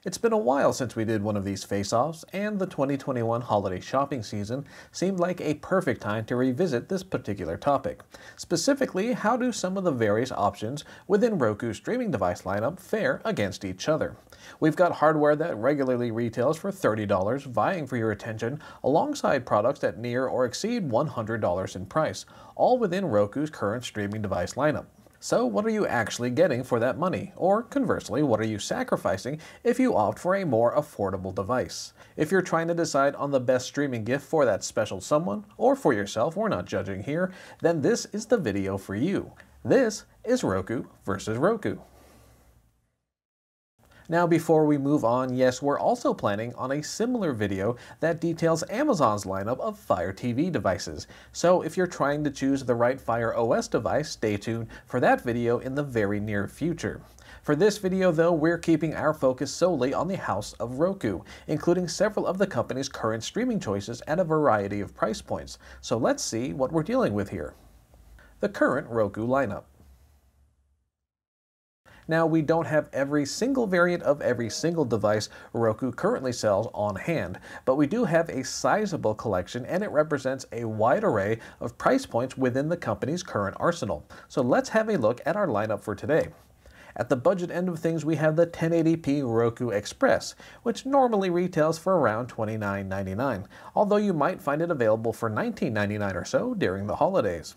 It's been a while since we did one of these face-offs, and the 2021 holiday shopping season seemed like a perfect time to revisit this particular topic. Specifically, how do some of the various options within Roku's streaming device lineup fare against each other? We've got hardware that regularly retails for $30, vying for your attention, alongside products that near or exceed $100 in price, all within Roku's current streaming device lineup. So what are you actually getting for that money? Or conversely, what are you sacrificing if you opt for a more affordable device? If you're trying to decide on the best streaming gift for that special someone, or for yourself, we're not judging here, then this is the video for you. This is Roku versus Roku. Now before we move on, yes, we're also planning on a similar video that details Amazon's lineup of Fire TV devices. So if you're trying to choose the right Fire OS device, stay tuned for that video in the very near future. For this video though, we're keeping our focus solely on the house of Roku, including several of the company's current streaming choices at a variety of price points. So let's see what we're dealing with here. The current Roku lineup. Now, we don't have every single variant of every single device Roku currently sells on hand, but we do have a sizable collection, and it represents a wide array of price points within the company's current arsenal. So let's have a look at our lineup for today. At the budget end of things, we have the 1080p Roku Express, which normally retails for around $29.99, although you might find it available for $19.99 or so during the holidays.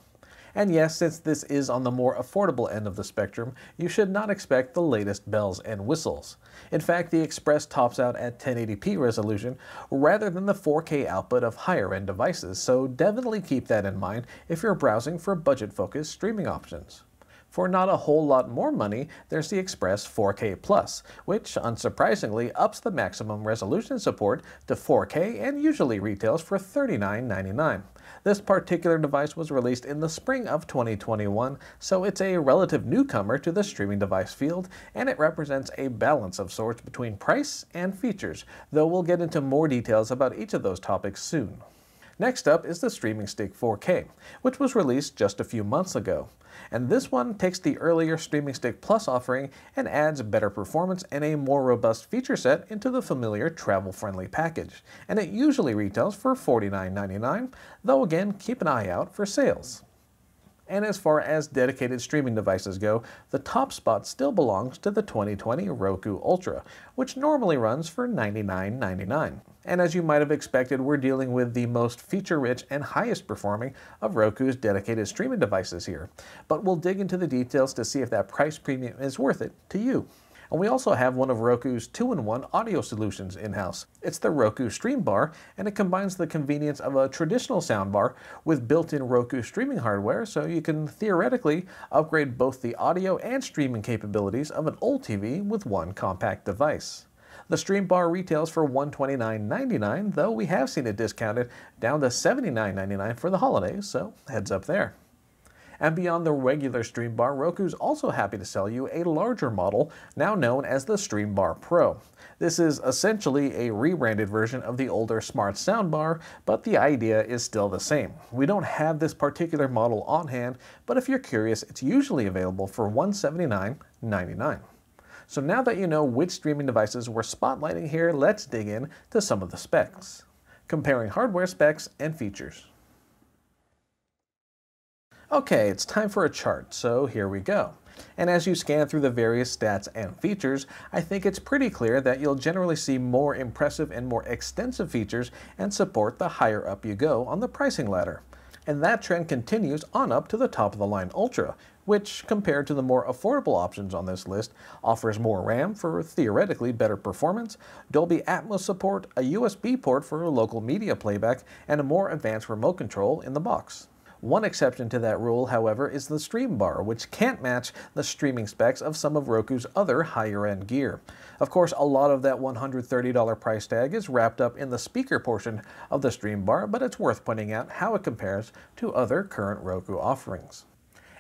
And yes, since this is on the more affordable end of the spectrum, you should not expect the latest bells and whistles. In fact, the Express tops out at 1080p resolution rather than the 4K output of higher-end devices, so definitely keep that in mind if you're browsing for budget-focused streaming options. For not a whole lot more money, there's the Express 4K Plus, which unsurprisingly ups the maximum resolution support to 4K and usually retails for $39.99. This particular device was released in the spring of 2021, so it's a relative newcomer to the streaming device field, and it represents a balance of sorts between price and features, though we'll get into more details about each of those topics soon. Next up is the Streaming Stick 4K, which was released just a few months ago. And this one takes the earlier Streaming Stick Plus offering and adds better performance and a more robust feature set into the familiar travel-friendly package. And it usually retails for $49.99, though again, keep an eye out for sales. And as far as dedicated streaming devices go, the top spot still belongs to the 2020 Roku Ultra, which normally runs for $99.99. And as you might have expected, we're dealing with the most feature-rich and highest performing of Roku's dedicated streaming devices here. But we'll dig into the details to see if that price premium is worth it to you. And we also have one of Roku's 2-in-1 audio solutions in-house. It's the Roku Stream Bar, and it combines the convenience of a traditional soundbar with built-in Roku streaming hardware, so you can theoretically upgrade both the audio and streaming capabilities of an old TV with one compact device. The Stream Bar retails for $129.99, though we have seen it discounted down to $79.99 for the holidays, so heads up there. And beyond the regular Stream Bar, Roku's also happy to sell you a larger model, now known as the Stream Bar Pro. This is essentially a rebranded version of the older Smart Soundbar, but the idea is still the same. We don't have this particular model on hand, but if you're curious, it's usually available for $179.99. So now that you know which streaming devices we're spotlighting here, let's dig in to some of the specs, comparing hardware specs and features. Okay, it's time for a chart, so here we go. And as you scan through the various stats and features, I think it's pretty clear that you'll generally see more impressive and more extensive features and support the higher up you go on the pricing ladder. And that trend continues on up to the top of the line Ultra, which, compared to the more affordable options on this list, offers more RAM for theoretically better performance, Dolby Atmos support, a USB port for local media playback, and a more advanced remote control in the box. One exception to that rule, however, is the Stream Bar, which can't match the streaming specs of some of Roku's other higher-end gear. Of course, a lot of that $130 price tag is wrapped up in the speaker portion of the Stream Bar, but it's worth pointing out how it compares to other current Roku offerings.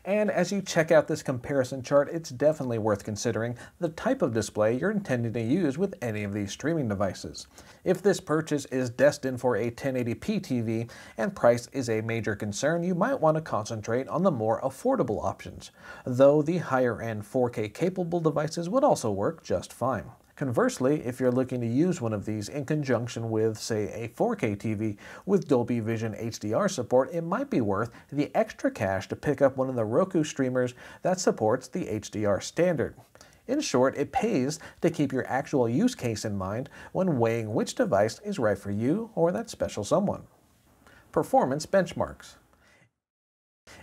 And as you check out this comparison chart, it's definitely worth considering the type of display you're intending to use with any of these streaming devices. If this purchase is destined for a 1080p TV and price is a major concern, you might want to concentrate on the more affordable options, though the higher-end 4K capable devices would also work just fine. Conversely, if you're looking to use one of these in conjunction with, say, a 4K TV with Dolby Vision HDR support, it might be worth the extra cash to pick up one of the Roku streamers that supports the HDR standard. In short, it pays to keep your actual use case in mind when weighing which device is right for you or that special someone. Performance benchmarks.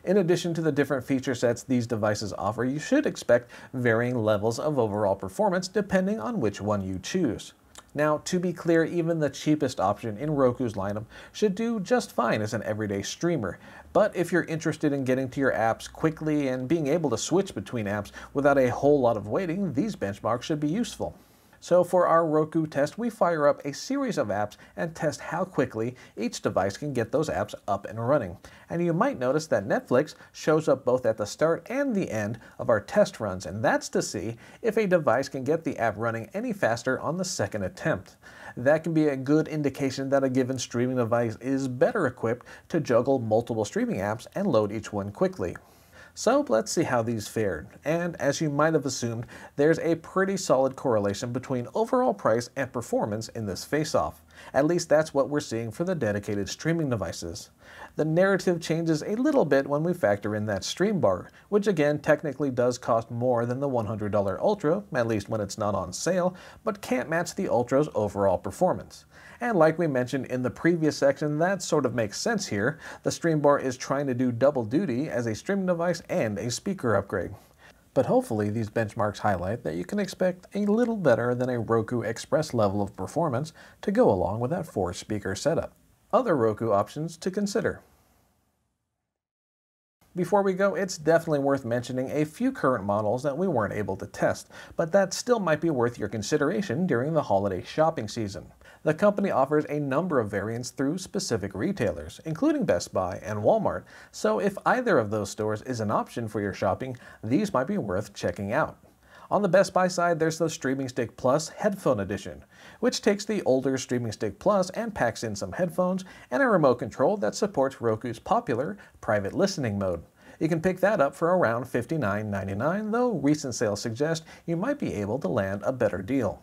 In addition to the different feature sets these devices offer, you should expect varying levels of overall performance depending on which one you choose. Now, to be clear, even the cheapest option in Roku's lineup should do just fine as an everyday streamer. But if you're interested in getting to your apps quickly and being able to switch between apps without a whole lot of waiting, these benchmarks should be useful. So for our Roku test, we fire up a series of apps and test how quickly each device can get those apps up and running. And you might notice that Netflix shows up both at the start and the end of our test runs, and that's to see if a device can get the app running any faster on the second attempt. That can be a good indication that a given streaming device is better equipped to juggle multiple streaming apps and load each one quickly. So let's see how these fared, and as you might have assumed, there's a pretty solid correlation between overall price and performance in this face-off. At least that's what we're seeing for the dedicated streaming devices. The narrative changes a little bit when we factor in that stream bar, which again technically does cost more than the $100 Ultra, at least when it's not on sale, but can't match the Ultra's overall performance. And like we mentioned in the previous section, that sort of makes sense here. The stream bar is trying to do double duty as a streaming device and a speaker upgrade. But hopefully these benchmarks highlight that you can expect a little better than a Roku Express level of performance to go along with that 4-speaker setup. Other Roku options to consider. Before we go, it's definitely worth mentioning a few current models that we weren't able to test, but that still might be worth your consideration during the holiday shopping season. The company offers a number of variants through specific retailers, including Best Buy and Walmart, so if either of those stores is an option for your shopping, these might be worth checking out. On the Best Buy side, there's the Streaming Stick Plus Headphone Edition, which takes the older Streaming Stick Plus and packs in some headphones and a remote control that supports Roku's popular private listening mode. You can pick that up for around $59.99, though recent sales suggest you might be able to land a better deal.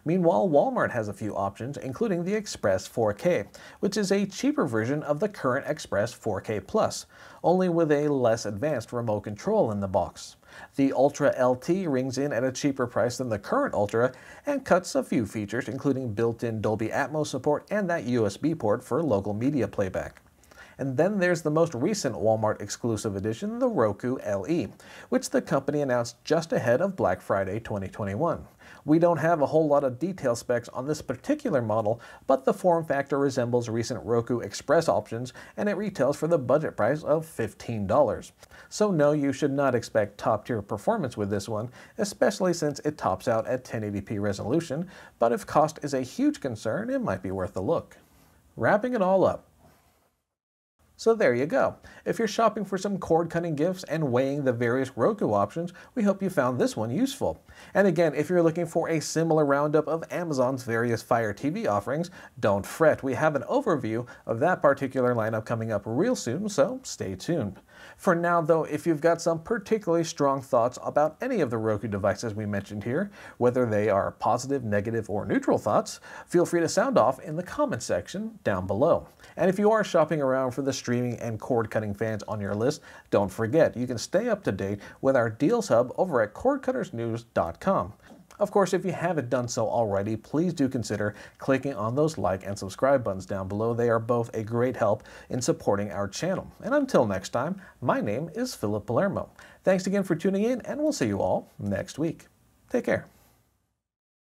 Meanwhile, Walmart has a few options, including the Express 4K, which is a cheaper version of the current Express 4K Plus, only with a less advanced remote control in the box. The Ultra LT rings in at a cheaper price than the current Ultra and cuts a few features, including built-in Dolby Atmos support and that USB port for local media playback. And then there's the most recent Walmart exclusive edition, the Roku LE, which the company announced just ahead of Black Friday 2021. We don't have a whole lot of detail specs on this particular model, but the form factor resembles recent Roku Express options, and it retails for the budget price of $15. So no, you should not expect top-tier performance with this one, especially since it tops out at 1080p resolution, but if cost is a huge concern, it might be worth a look. Wrapping it all up. So there you go. If you're shopping for some cord-cutting gifts and weighing the various Roku options, we hope you found this one useful. And again, if you're looking for a similar roundup of Amazon's various Fire TV offerings, don't fret. We have an overview of that particular lineup coming up real soon, so stay tuned. For now, though, if you've got some particularly strong thoughts about any of the Roku devices we mentioned here, whether they are positive, negative, or neutral thoughts, feel free to sound off in the comments section down below. And if you are shopping around for the streaming and cord-cutting fans on your list, don't forget you can stay up to date with our Deals Hub over at cordcuttersnews.com. Of course, if you haven't done so already, please do consider clicking on those like and subscribe buttons down below. They are both a great help in supporting our channel. And until next time, my name is Philip Palermo. Thanks again for tuning in, and we'll see you all next week. Take care.